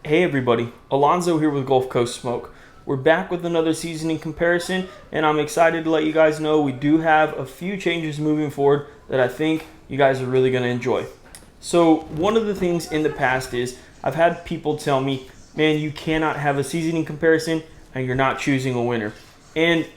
Hey everybody, Alonzo here with Gulf Coast Smoke. We're back with another seasoning comparison, and I'm excited to let you guys know we do have a few changes moving forward that I think you guys are really going to enjoy. So one of the things in the past is I've had people tell me, man, you cannot have a seasoning comparison and you're not choosing a winner. And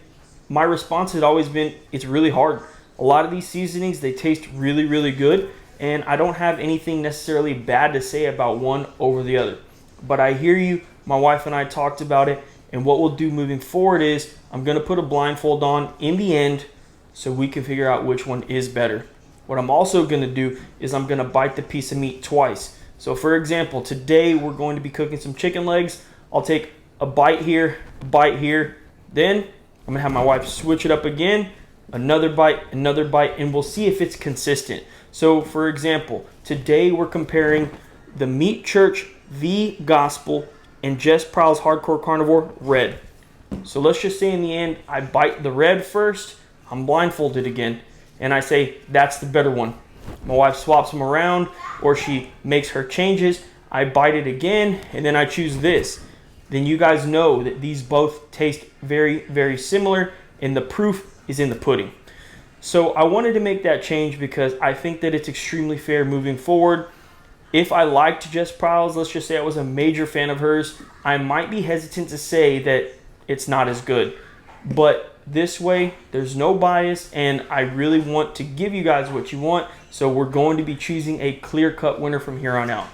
my response had always been, it's really hard. A lot of these seasonings, they taste really, really good, and I don't have anything necessarily bad to say about one over the other. But I hear you, my wife and I talked about it, and what we'll do moving forward is I'm going to put a blindfold on in the end so we can figure out which one is better. What I'm also going to do is I'm going to bite the piece of meat twice. So for example, today we're going to be cooking some chicken legs. I'll take a bite here, then I'm going to have my wife switch it up again, another bite, and we'll see if it's consistent. So for example, today we're comparing the Meat Church The Gospel and Jess Prowl's Hardcore Carnivore Red. So let's just say in the end, I bite the red first, I'm blindfolded again, and I say that's the better one. My wife swaps them around, or she makes her changes, I bite it again, and then I choose this. Then you guys know that these both taste very, very similar, and the proof is in the pudding. So I wanted to make that change because I think that it's extremely fair moving forward. If I liked Jess Prowls, let's just say I was a major fan of hers, I might be hesitant to say that it's not as good. But this way, there's no bias, and I really want to give you guys what you want, so we're going to be choosing a clear-cut winner from here on out.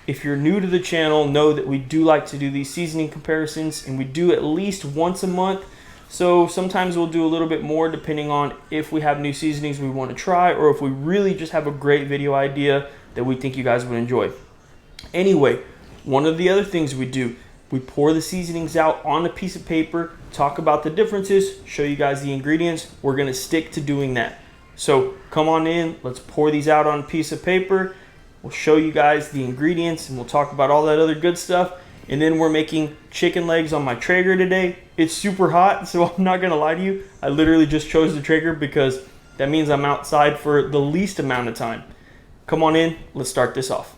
If you're new to the channel, know that we do like to do these seasoning comparisons, and we do at least once a month. So sometimes we'll do a little bit more depending on if we have new seasonings we want to try, or if we really just have a great video idea that we think you guys would enjoy. Anyway, one of the other things we do, we pour the seasonings out on a piece of paper, talk about the differences, show you guys the ingredients. We're going to stick to doing that. So come on in, let's pour these out on a piece of paper. We'll show you guys the ingredients, and we'll talk about all that other good stuff. And then we're making chicken legs on my Traeger today. It's super hot, so I'm not going to lie to you. I literally just chose the Traeger because that means I'm outside for the least amount of time. Come on in, let's start this off.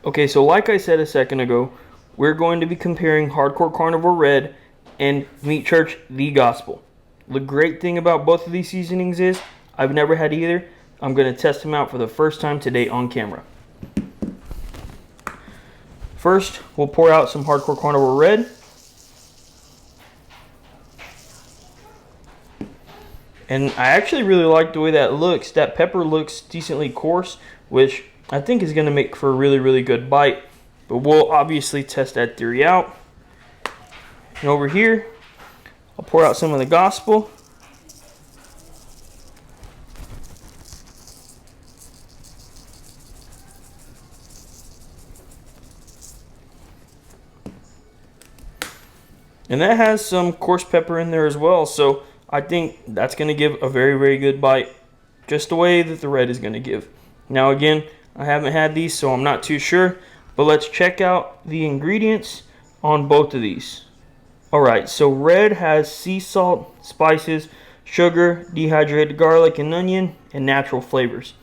Okay, so like I said a second ago, we're going to be comparing Hardcore Carnivore Red and Meat Church The Gospel. The great thing about both of these seasonings is I've never had either. I'm going to test them out for the first time today on camera. First, we'll pour out some Hardcore Carnivore Red. And I actually really like the way that looks. That pepper looks decently coarse, which I think is going to make for a really, really good bite. But we'll obviously test that theory out. And over here, I'll pour out some of the Gospel. And that has some coarse pepper in there as well, so I think that's going to give a very, very good bite, just the way that the red is going to give. Now again, I haven't had these, so I'm not too sure, but let's check out the ingredients on both of these. Alright, so red has sea salt, spices, sugar, dehydrated garlic and onion, and natural flavors.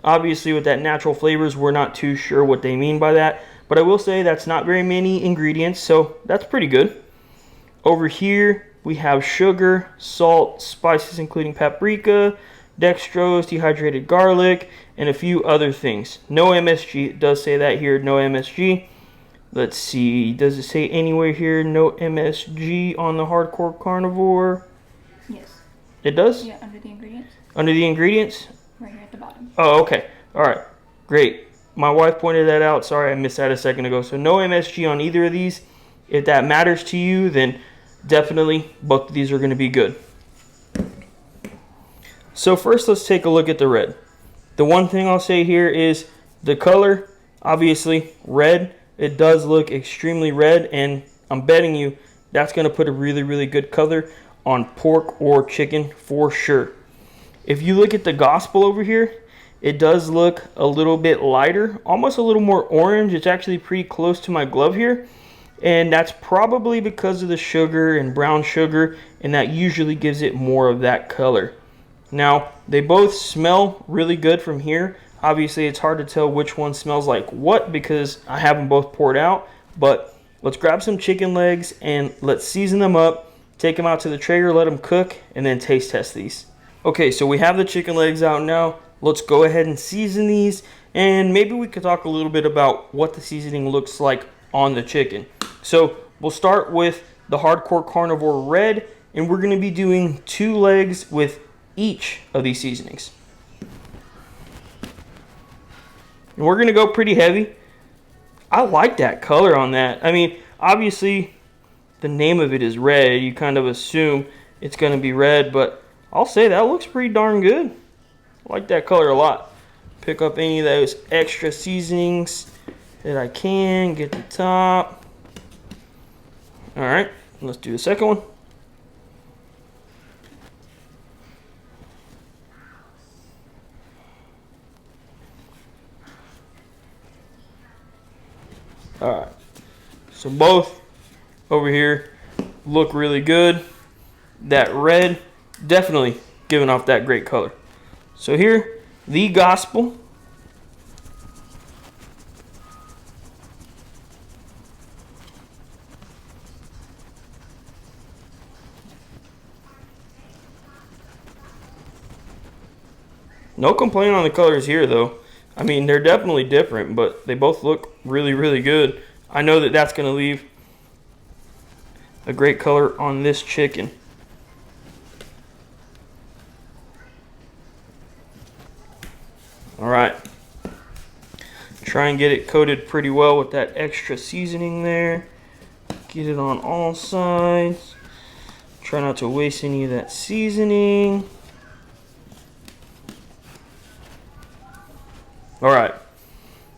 Obviously with that natural flavors, we're not too sure what they mean by that, but I will say that's not very many ingredients, so that's pretty good. Over here, we have sugar, salt, spices including paprika, dextrose, dehydrated garlic, and a few other things. No MSG, it does say that here, no MSG. Let's see, does it say anywhere here no MSG on the Hardcore Carnivore? Yes. It does? Yeah, under the ingredients. Under the ingredients? Right here at the bottom. Oh, okay. Alright, great. My wife pointed that out. Sorry, I missed that a second ago. So no MSG on either of these. If that matters to you, then definitely both of these are going to be good. So first let's take a look at the red. The one thing I'll say here is the color, obviously red. It does look extremely red, and I'm betting you that's going to put a really, really good color on pork or chicken for sure. If you look at the Gospel over here, it does look a little bit lighter, almost a little more orange. It's actually pretty close to my glove here. And that's probably because of the sugar and brown sugar, and that usually gives it more of that color. Now, they both smell really good from here. Obviously, it's hard to tell which one smells like what because I have them both poured out. But let's grab some chicken legs and let's season them up, take them out to the Traeger, let them cook, and then taste test these. Okay, so we have the chicken legs out now. Let's go ahead and season these, and maybe we could talk a little bit about what the seasoning looks like on the chicken. So we'll start with the Hardcore Carnivore Red, and we're going to be doing 2 legs with each of these seasonings. And we're going to go pretty heavy. I like that color on that. I mean, obviously, the name of it is red. You kind of assume it's going to be red, but I'll say that looks pretty darn good. I like that color a lot. Pick up any of those extra seasonings that I can. Get the top. All right, let's do the second one. All right, so both over here look really good. That red definitely giving off that great color. So here, the Gospel. No complaint on the colors here though. I mean, they're definitely different, but they both look really, really good. I know that that's going to leave a great color on this chicken. All right. Try and get it coated pretty well with that extra seasoning there. Get it on all sides. Try not to waste any of that seasoning. All right,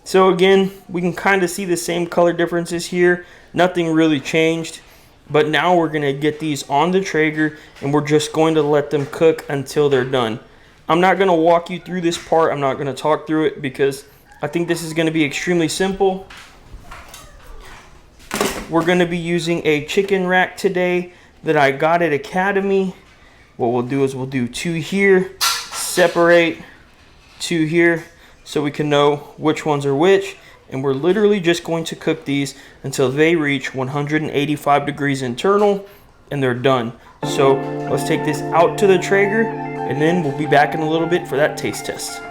so again, we can kind of see the same color differences here. Nothing really changed, but now we're gonna get these on the Traeger and we're just going to let them cook until they're done. I'm not gonna walk you through this part. I'm not gonna talk through it because I think this is gonna be extremely simple. We're gonna be using a chicken rack today that I got at Academy. What we'll do is we'll do 2 here, separate 2 here, so we can know which ones are which, and we're literally just going to cook these until they reach 185 degrees internal and they're done. So let's take this out to the Traeger and then we'll be back in a little bit for that taste test.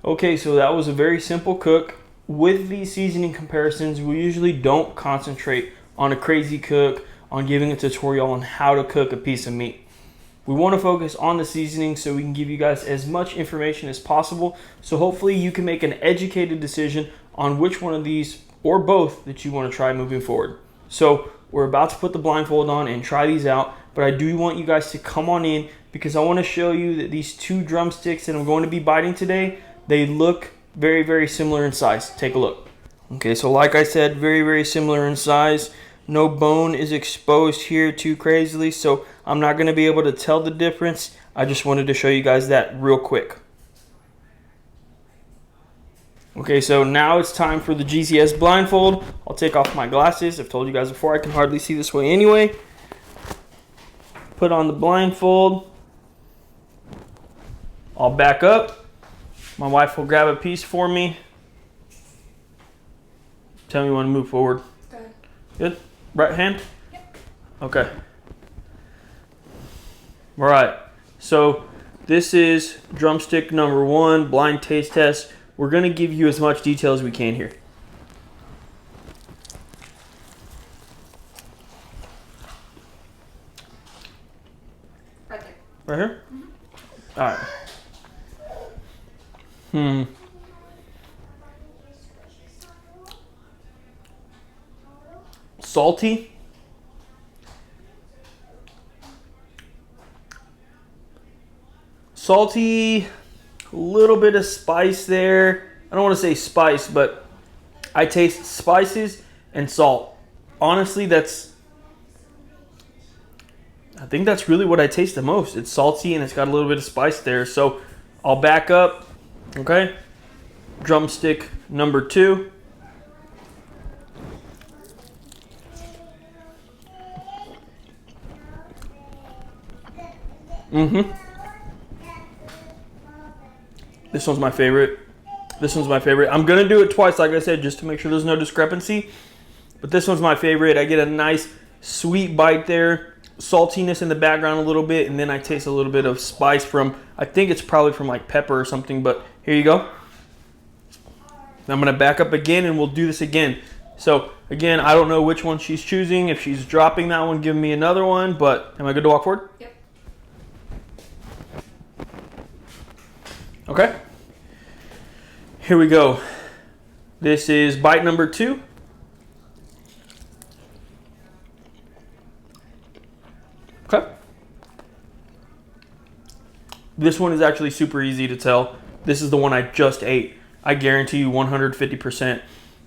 Okay, so that was a very simple cook. With these seasoning comparisons, we usually don't concentrate on a crazy cook, on giving a tutorial on how to cook a piece of meat. We want to focus on the seasoning so we can give you guys as much information as possible. So hopefully you can make an educated decision on which one of these or both that you want to try moving forward. So we're about to put the blindfold on and try these out, but I do want you guys to come on in because I want to show you that these 2 drumsticks that I'm going to be biting today, they look very, very similar in size. Take a look. Okay, so like I said, very, very similar in size. No bone is exposed here too crazily, so I'm not going to be able to tell the difference. I just wanted to show you guys that real quick. Okay, so now it's time for the GCS blindfold. I'll take off my glasses. I've told you guys before I can hardly see this way anyway. Put on the blindfold. I'll back up. My wife will grab a piece for me. Tell me when to move forward. Good. Good? Right hand? Yep. Okay. All right. So this is drumstick number 1, blind taste test. We're going to give you as much detail as we can here. Right there. Right here? Mm-hmm. All right. Salty. Salty, a little bit of spice there. I don't want to say spice, but I taste spices and salt. Honestly, that's I think that's really what I taste the most. It's salty and it's got a little bit of spice there. So I'll back up. Okay. Drumstick number 2. This one's my favorite. This one's my favorite. I'm going to do it twice, like I said, just to make sure there's no discrepancy. But this one's my favorite. I get a nice sweet bite there. Saltiness in the background a little bit. And then I taste a little bit of spice from, I think it's probably from like pepper or something. But here you go. I'm going to back up again and we'll do this again. So again, I don't know which one she's choosing. If she's dropping that one, give me another one. But am I good to walk forward? Yep. Okay. Here we go. This is bite number 2. Okay. This one is actually super easy to tell. This is the one I just ate. I guarantee you 150%.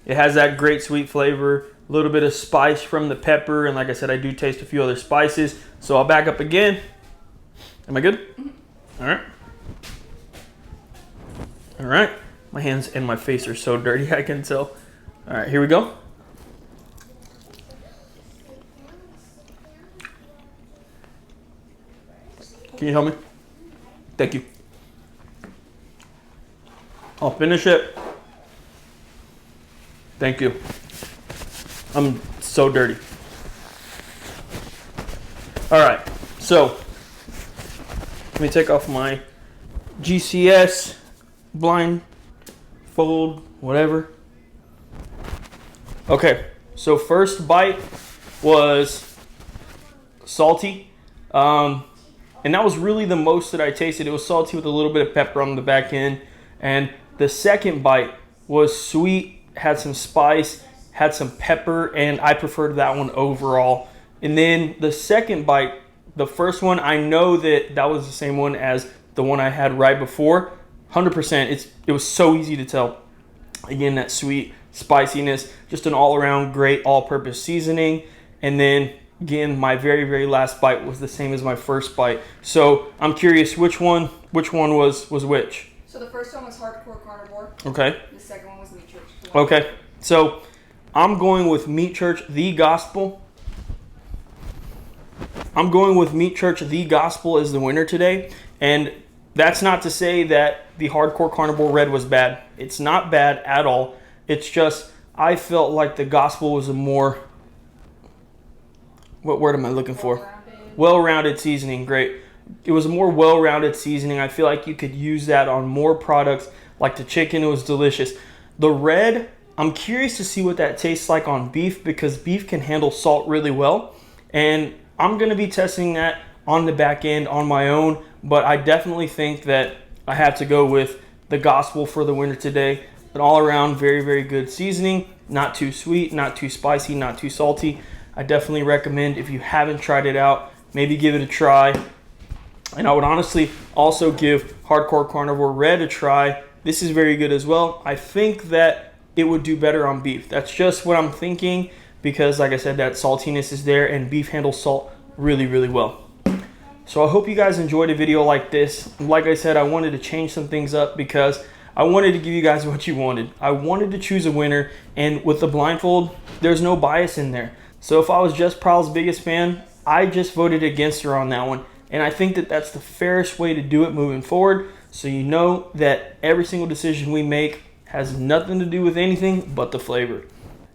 It has that great sweet flavor, a little bit of spice from the pepper, and like I said, I do taste a few other spices. So I'll back up again. Am I good? All right. All right. My hands and my face are so dirty, I can tell. All right, here we go. Can you help me? Thank you. I'll finish it. Thank you. I'm so dirty. All right, so let me take off my GCS blindfold, whatever. Okay, so first bite was salty. And that was really the most that I tasted. It was salty with a little bit of pepper on the back end. And the second bite was sweet, had some spice, had some pepper, and I preferred that one overall. And then the second bite, the first one, I know that that was the same one as the one I had right before. 100%. It was so easy to tell. Again, that sweet spiciness, just an all-around great all-purpose seasoning. And then again, my very, very last bite was the same as my first bite. So I'm curious, which one was which? So the first one was Hardcore Carnivore. Okay. The second one was Meat Church. Okay. So I'm going with Meat Church, the Gospel. I'm going with Meat Church, the Gospel as the winner today. And that's not to say that the Hardcore Carnivore Red was bad. It's not bad at all. It's just I felt like the Gospel was a more, what word am I looking for? Well-rounded seasoning. Great. It was a more well-rounded seasoning. I feel like you could use that on more products. Like the chicken, it was delicious. The red, I'm curious to see what that tastes like on beef, because beef can handle salt really well. And I'm going to be testing that on the back end on my own. But I definitely think that I have to go with the Gospel for the winner today. An all-around very, very good seasoning. Not too sweet, not too spicy, not too salty. I definitely recommend, if you haven't tried it out, maybe give it a try. And I would honestly also give Hardcore Carnivore Red a try. This is very good as well. I think that it would do better on beef. That's just what I'm thinking, because like I said, that saltiness is there and beef handles salt really, really well. So I hope you guys enjoyed a video like this. Like I said, I wanted to change some things up because I wanted to give you guys what you wanted. I wanted to choose a winner, and with the blindfold, there's no bias in there. So if I was just Prowl's biggest fan, I just voted against her on that one. And I think that that's the fairest way to do it moving forward. So you know that every single decision we make has nothing to do with anything but the flavor.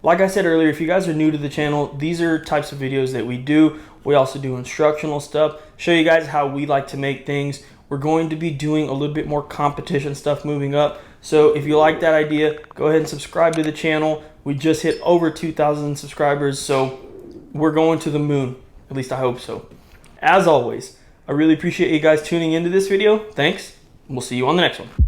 Like I said earlier, if you guys are new to the channel, these are types of videos that we do. We also do instructional stuff, show you guys how we like to make things. We're going to be doing a little bit more competition stuff moving up. So if you like that idea, go ahead and subscribe to the channel. We just hit over 2,000 subscribers, so we're going to the moon. At least I hope so. As always, I really appreciate you guys tuning into this video. Thanks. We'll see you on the next one.